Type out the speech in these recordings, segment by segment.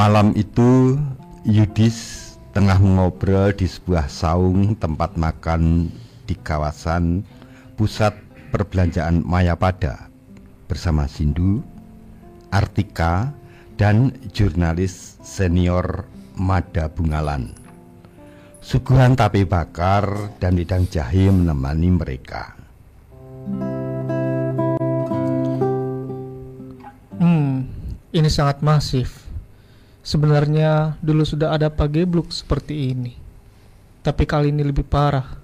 Malam itu Yudis tengah mengobrol di sebuah saung tempat makan di kawasan pusat perbelanjaan Mayapada bersama Sindu, Artika, dan jurnalis senior Mada Bungalan. Suguhan tape bakar dan wedang jahe menemani mereka. Ini sangat masif. Sebenarnya dulu sudah ada pagebluk seperti ini, tapi kali ini lebih parah.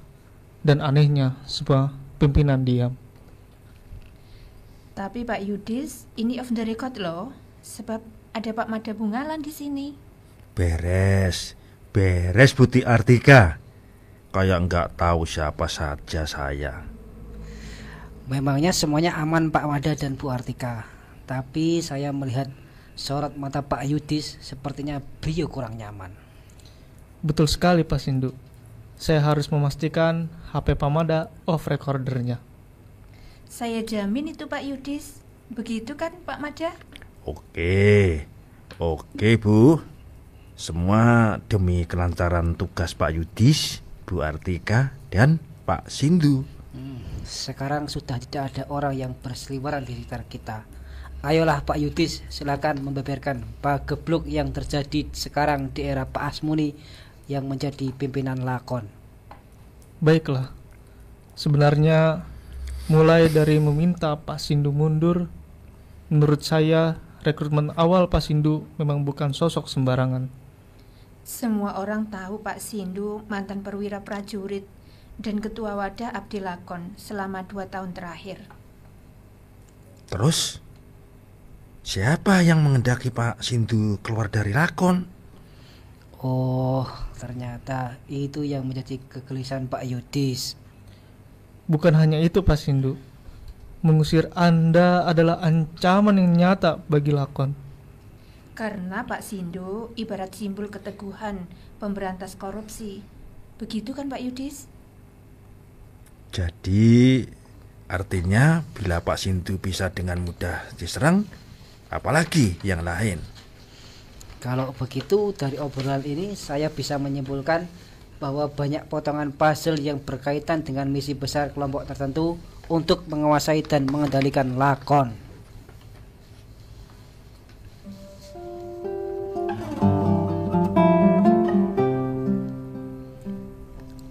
Dan anehnya sebuah pimpinan diam. Tapi Pak Yudis, ini off the record loh, sebab ada Pak Mada Bungalan di sini. Beres Putih Artika. Kayak nggak tahu siapa saja saya. Memangnya semuanya aman Pak Mada dan Bu Artika. Tapi saya melihat sorot mata Pak Yudis, sepertinya beliau kurang nyaman. Betul sekali Pak Sindu. Saya harus memastikan HP Pak Mada off recordernya. Saya jamin itu Pak Yudis. Begitu kan Pak Mada? Oke Bu. Semua demi kelancaran tugas Pak Yudis, Bu Artika, dan Pak Sindu. Sekarang sudah tidak ada orang yang berseliweran di sekitar kita. Ayolah Pak Yudis, silakan membeberkan pagebluk yang terjadi sekarang di era Pak Asmuni yang menjadi pimpinan lakon. Baiklah. Sebenarnya mulai dari meminta Pak Sindu mundur, menurut saya rekrutmen awal Pak Sindu memang bukan sosok sembarangan. Semua orang tahu Pak Sindu mantan perwira prajurit dan ketua wadah Abdi Lakon selama 2 tahun terakhir. Terus siapa yang mengendaki Pak Sindu keluar dari lakon? Oh, ternyata itu yang menjadi kegelisahan Pak Yudis. Bukan hanya itu Pak Sindu. Mengusir Anda adalah ancaman yang nyata bagi lakon. Karena Pak Sindu ibarat simbol keteguhan pemberantas korupsi. Begitu kan Pak Yudis? Jadi artinya bila Pak Sindu bisa dengan mudah diserang, apalagi yang lain. Kalau begitu, dari obrolan ini saya bisa menyimpulkan bahwa banyak potongan puzzle yang berkaitan dengan misi besar kelompok tertentu untuk menguasai dan mengendalikan lakon.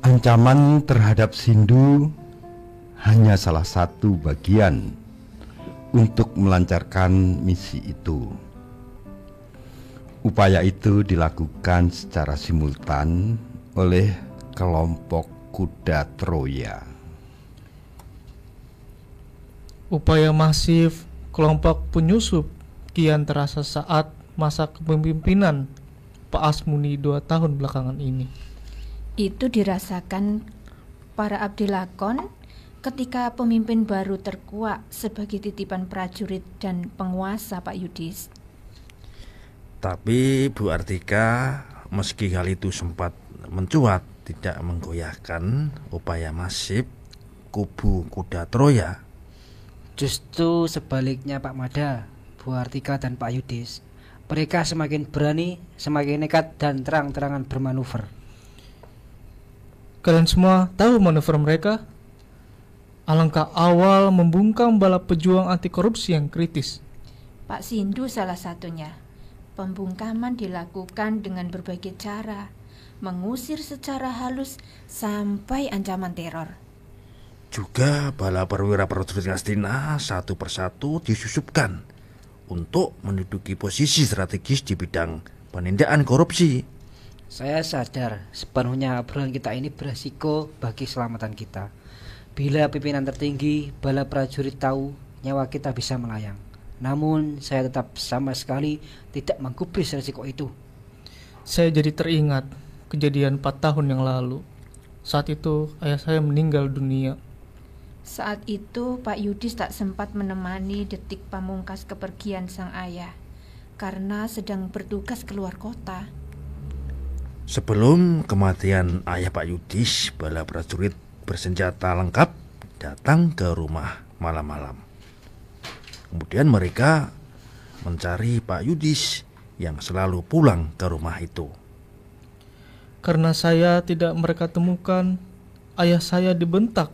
Ancaman terhadap Sindu hanya salah satu bagian untuk melancarkan misi itu. Upaya itu dilakukan secara simultan oleh kelompok kuda Troya. Upaya masif kelompok penyusup kian terasa saat masa kepemimpinan Pak Asmuni 2 tahun belakangan ini. Itu dirasakan para abdi lakon ketika pemimpin baru terkuak sebagai titipan prajurit dan penguasa Pak Yudis. Tapi Bu Artika, meski hal itu sempat mencuat, tidak menggoyahkan upaya masif kubu kuda Troya. Justru sebaliknya Pak Mada, Bu Artika dan Pak Yudis. Mereka semakin berani, semakin nekat dan terang-terangan bermanuver. Kalian semua tahu manuver mereka? Alangkah awal membungkam bala pejuang anti korupsi yang kritis. Pak Sindu salah satunya. Pembungkaman dilakukan dengan berbagai cara, mengusir secara halus sampai ancaman teror. Juga bala perwira prajurit Ngastina satu persatu disusupkan untuk menduduki posisi strategis di bidang penindakan korupsi. Saya sadar sepenuhnya obrolan kita ini beresiko bagi keselamatan kita. Bila pimpinan tertinggi bala prajurit tahu, nyawa kita bisa melayang. Namun saya tetap sama sekali tidak menggubris resiko itu. Saya jadi teringat kejadian 4 tahun yang lalu. Saat itu ayah saya meninggal dunia. Saat itu Pak Yudis tak sempat menemani detik pamungkas kepergian sang ayah karena sedang bertugas keluar kota. Sebelum kematian ayah Pak Yudis, bala prajurit bersenjata lengkap datang ke rumah malam-malam. Kemudian mereka mencari Pak Yudis yang selalu pulang ke rumah itu. Karena saya tidak mereka temukan, ayah saya dibentak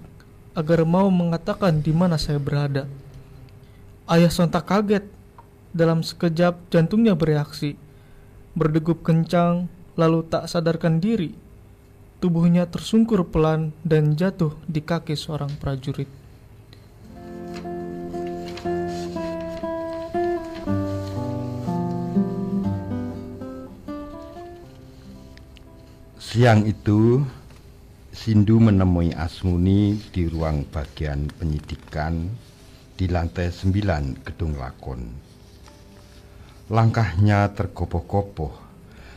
agar mau mengatakan di mana saya berada. Ayah sontak kaget. Dalam sekejap jantungnya bereaksi, berdegup kencang, lalu tak sadarkan diri. Tubuhnya tersungkur pelan dan jatuh di kaki seorang prajurit. Siang itu, Sindu menemui Asmuni di ruang bagian penyidikan di lantai 9 gedung lakon. Langkahnya tergopoh-gopoh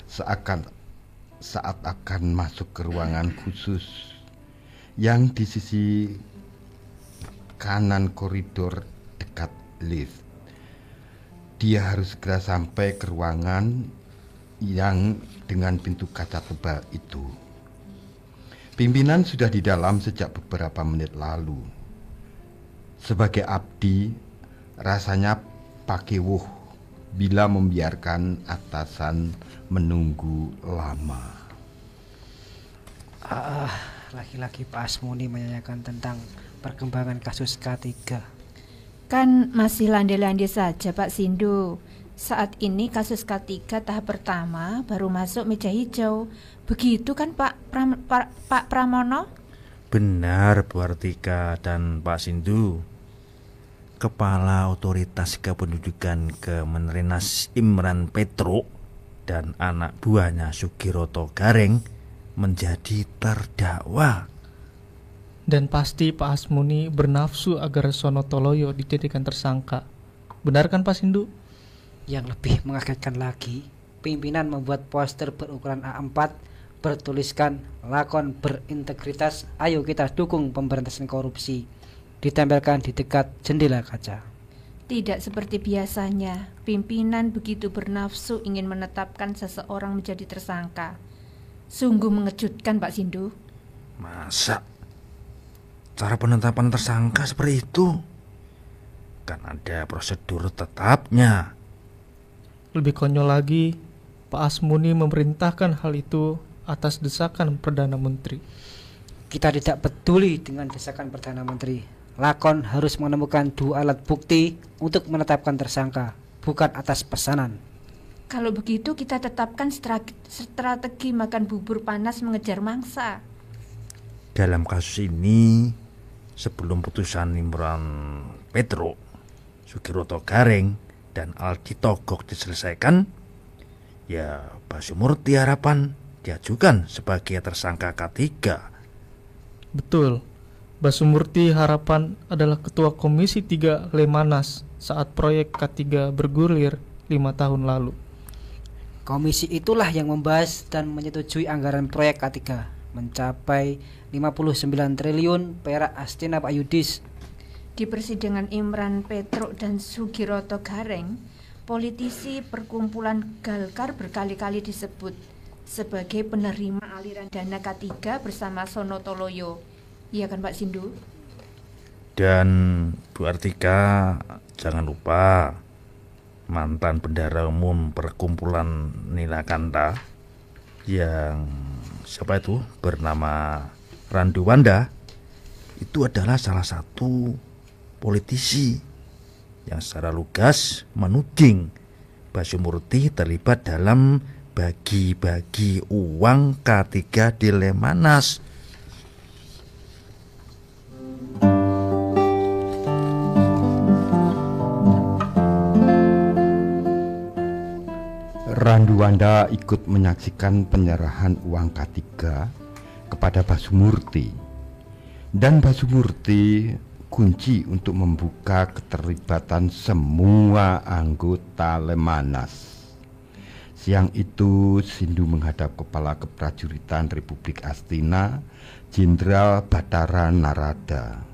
saat akan masuk ke ruangan khusus yang di sisi kanan koridor dekat lift. Dia harus segera sampai ke ruangan yang dengan pintu kaca tebal itu. Pimpinan sudah di dalam sejak beberapa menit lalu. Sebagai abdi, rasanya pakewuh bila membiarkan atasan menunggu lama. Laki-laki Pak Asmuni menanyakan tentang perkembangan kasus K3. Kan masih landai-landai saja Pak Sindu. Saat ini kasus K3 tahap pertama baru masuk meja hijau. Begitu kan Pak Pramono? Benar Bu Artika dan Pak Sindu. Kepala Otoritas Kependudukan Kementerian Imran Petro dan anak buahnya Sugiroto Gareng menjadi terdakwa. Dan pasti Pak Asmuni bernafsu agar Sonotoloyo dijadikan tersangka. Benar kan Pak Sindu? Yang lebih mengagetkan lagi, pimpinan membuat poster berukuran A4 bertuliskan lakon berintegritas, ayo kita dukung pemberantasan korupsi, ditempelkan di dekat jendela kaca. Tidak seperti biasanya, pimpinan begitu bernafsu ingin menetapkan seseorang menjadi tersangka. Sungguh mengejutkan Pak Sindu. Masa cara penetapan tersangka seperti itu? Kan ada prosedur tetapnya. Lebih konyol lagi, Pak Asmuni memerintahkan hal itu atas desakan Perdana Menteri. Kita tidak peduli dengan desakan Perdana Menteri. Lakon harus menemukan 2 alat bukti untuk menetapkan tersangka, bukan atas pesanan. Kalau begitu kita tetapkan strategi makan bubur panas mengejar mangsa. Dalam kasus ini, sebelum putusan Imran Petro, Sugiroto Gareng, dan Aldi Togok diselesaikan, ya Basumurti Harapan diajukan sebagai tersangka K3. Betul, Basumurti Harapan adalah ketua Komisi 3 Lemanas saat proyek K3 bergulir 5 tahun lalu. Komisi itulah yang membahas dan menyetujui anggaran proyek K3 mencapai 59 triliun perak Astina Pak Yudis. Di persidangan Imran Petro dan Sugiroto Gareng, politisi perkumpulan Galkar berkali-kali disebut sebagai penerima aliran dana K3 bersama Sonotoloyo. Iya kan Pak Sindu? Dan Bu Artika, jangan lupa mantan bendahara umum perkumpulan Nilakanta yang siapa itu bernama Randu Wanda, itu adalah salah satu politisi yang secara lugas menuding Basumurti terlibat dalam bagi-bagi uang K3 di Lemanas. Randuwanda ikut menyaksikan penyerahan uang K3 kepada Basumurti, dan Basumurti kunci untuk membuka keterlibatan semua anggota Lemanas. Siang itu Sindu menghadap Kepala Keprajuritan Republik Astina, Jenderal Batara Narada.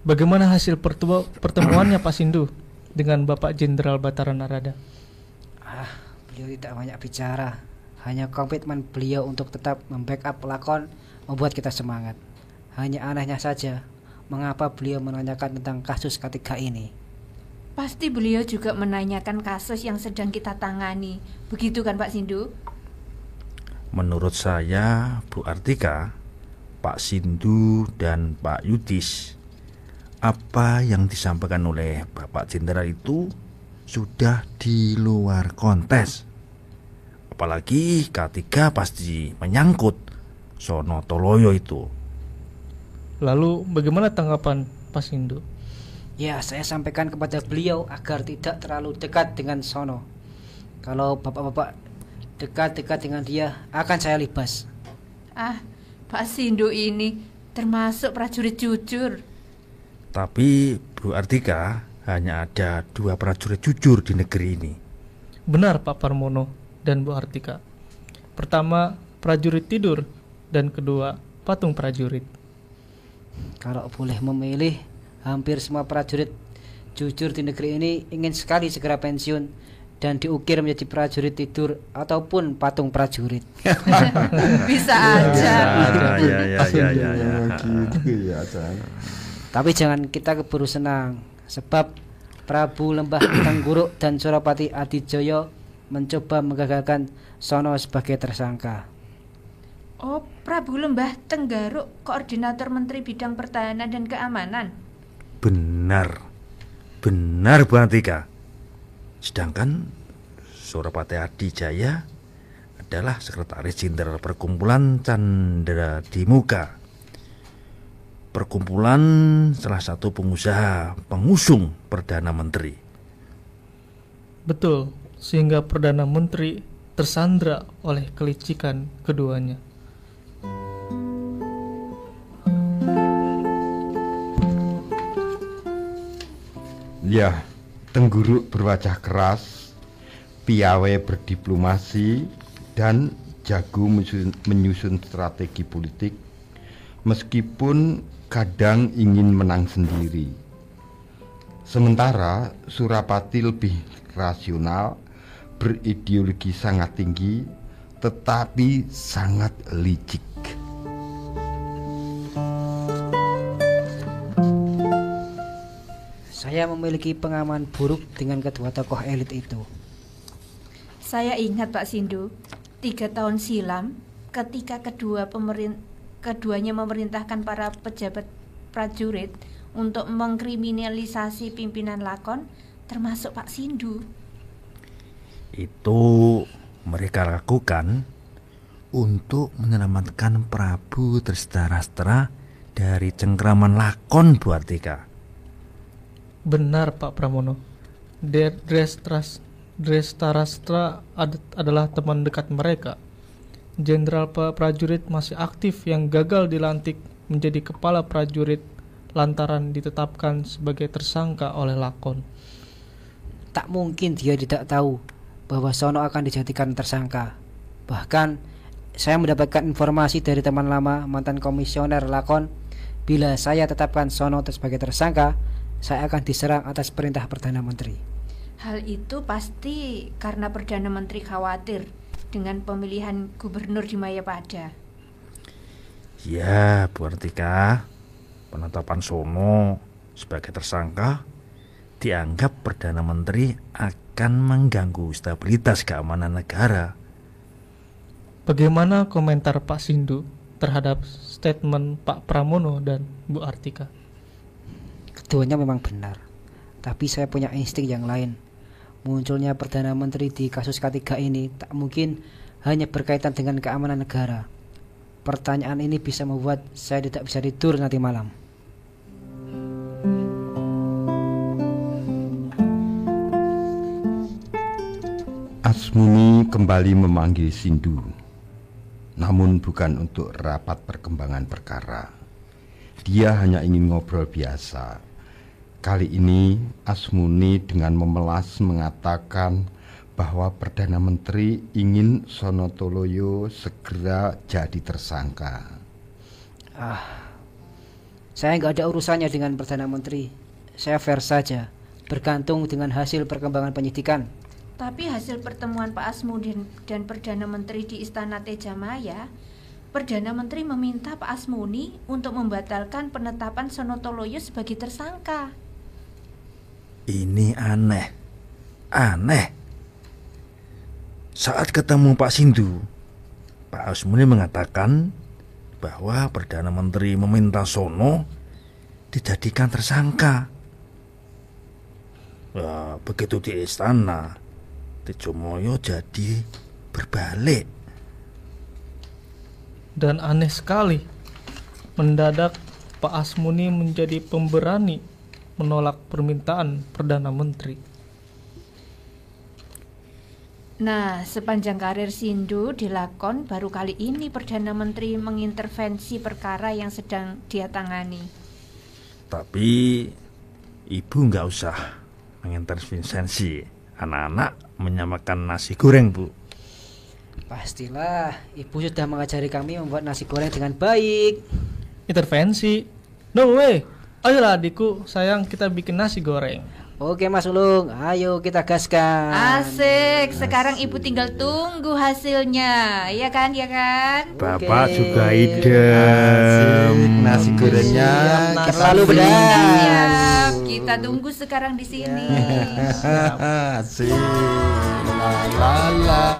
Bagaimana hasil pertemuannya Pak Sindu dengan Bapak Jenderal Batara Narada? Beliau tidak banyak bicara. Hanya komitmen beliau untuk tetap membackup lakon membuat kita semangat. Hanya anehnya saja, mengapa beliau menanyakan tentang kasus ketiga ini. Pasti beliau juga menanyakan kasus yang sedang kita tangani. Begitu kan Pak Sindu? Menurut saya, Bu Artika, Pak Sindu dan Pak Yudis, apa yang disampaikan oleh Bapak Jenderal itu sudah di luar konteks. Apalagi ketiga pasti menyangkut Sono Toloyo itu. Lalu bagaimana tanggapan Pak Sindu? Ya, saya sampaikan kepada beliau agar tidak terlalu dekat dengan Sono. Kalau bapak-bapak dekat-dekat dengan dia, akan saya libas. Pak Sindu ini termasuk prajurit jujur. Tapi Bu Artika, hanya ada 2 prajurit jujur di negeri ini. Benar Pak Parmono dan Bu Artika. Pertama, prajurit tidur, dan kedua, patung prajurit. Kalau boleh memilih, hampir semua prajurit jujur di negeri ini ingin sekali segera pensiun dan diukir menjadi prajurit tidur ataupun patung prajurit. Bisa aja. Ya. Gitu ya, Tapi jangan kita keburu senang, sebab Prabu Lembah Tengguruk dan Surapati Adijoyo mencoba menggagalkan Sono sebagai tersangka. Oh, Prabu Lembah Tenggaruk, Koordinator Menteri Bidang Pertahanan dan Keamanan. Benar Bu Artika. Sedangkan Surapati Adijaya adalah Sekretaris Jenderal Perkumpulan Candra di Muka, perkumpulan salah satu pengusaha pengusung Perdana Menteri. Betul, sehingga Perdana Menteri tersandra oleh kelicikan keduanya. Ya, Tengguruk berwajah keras, piawai berdiplomasi, dan jago menyusun strategi politik, meskipun kadang ingin menang sendiri. Sementara Surapati lebih rasional, berideologi sangat tinggi, tetapi sangat licik. Saya memiliki pengalaman buruk dengan kedua tokoh elit itu. Saya ingat Pak Sindu, 3 tahun silam ketika keduanya memerintahkan para pejabat prajurit untuk mengkriminalisasi pimpinan lakon, termasuk Pak Sindu. Itu mereka lakukan untuk menyelamatkan Prabu Drestara dari cengkraman lakon, Bu Artika. Benar Pak Pramono. Drestarastra adalah teman dekat mereka. Jenderal prajurit masih aktif yang gagal dilantik menjadi kepala prajurit lantaran ditetapkan sebagai tersangka oleh lakon. Tak mungkin dia tidak tahu bahwa Sono akan dijadikan tersangka. Bahkan saya mendapatkan informasi dari teman lama mantan komisioner lakon, bila saya tetapkan Sono sebagai tersangka, saya akan diserang atas perintah Perdana Menteri. Hal itu pasti karena Perdana Menteri khawatir dengan pemilihan gubernur di Mayapada. Ya, Bu Artika, penetapan Sono sebagai tersangka dianggap Perdana Menteri akan mengganggu stabilitas keamanan negara. Bagaimana komentar Pak Sindu terhadap statement Pak Pramono dan Bu Artika? Keduanya memang benar, tapi saya punya insting yang lain. Munculnya Perdana Menteri di kasus ketiga ini tak mungkin hanya berkaitan dengan keamanan negara. Pertanyaan ini bisa membuat saya tidak bisa tidur nanti malam. Asmuni kembali memanggil Sindu, namun bukan untuk rapat perkembangan perkara. Dia hanya ingin ngobrol biasa. Kali ini Asmuni dengan memelas mengatakan bahwa Perdana Menteri ingin Sono Toloyo segera jadi tersangka. Saya nggak ada urusannya dengan Perdana Menteri. Saya fair saja, bergantung dengan hasil perkembangan penyidikan. Tapi hasil pertemuan Pak Asmudi dan Perdana Menteri di Istana Tejamaya Perdana Menteri meminta Pak Asmuni untuk membatalkan penetapan Sonotoloyo sebagai tersangka. Ini aneh. Aneh. Saat ketemu Pak Sindu, Pak Asmuni mengatakan bahwa Perdana Menteri meminta Sono dijadikan tersangka. Wah, begitu di istana, Tejomoyo jadi berbalik. Dan aneh sekali, mendadak Pak Asmuni menjadi pemberani menolak permintaan Perdana Menteri. Nah, sepanjang karir Sindu di lakon, baru kali ini Perdana Menteri mengintervensi perkara yang sedang dia tangani. Tapi ibu nggak usah mengintervensi anak-anak menyamakan nasi goreng, Bu. Pastilah, ibu sudah mengajari kami membuat nasi goreng dengan baik. Intervensi? No way. Ayolah adikku, sayang, kita bikin nasi goreng. Oke Mas Ulung, ayo kita gaskan. Asik, sekarang ibu tinggal tunggu hasilnya. Ya kan, ya kan? Bapak Oke. juga idem. Nasi gorengnya Terlalu keren. pedas. Siap, kita tunggu sekarang di sini. Asik. La la la.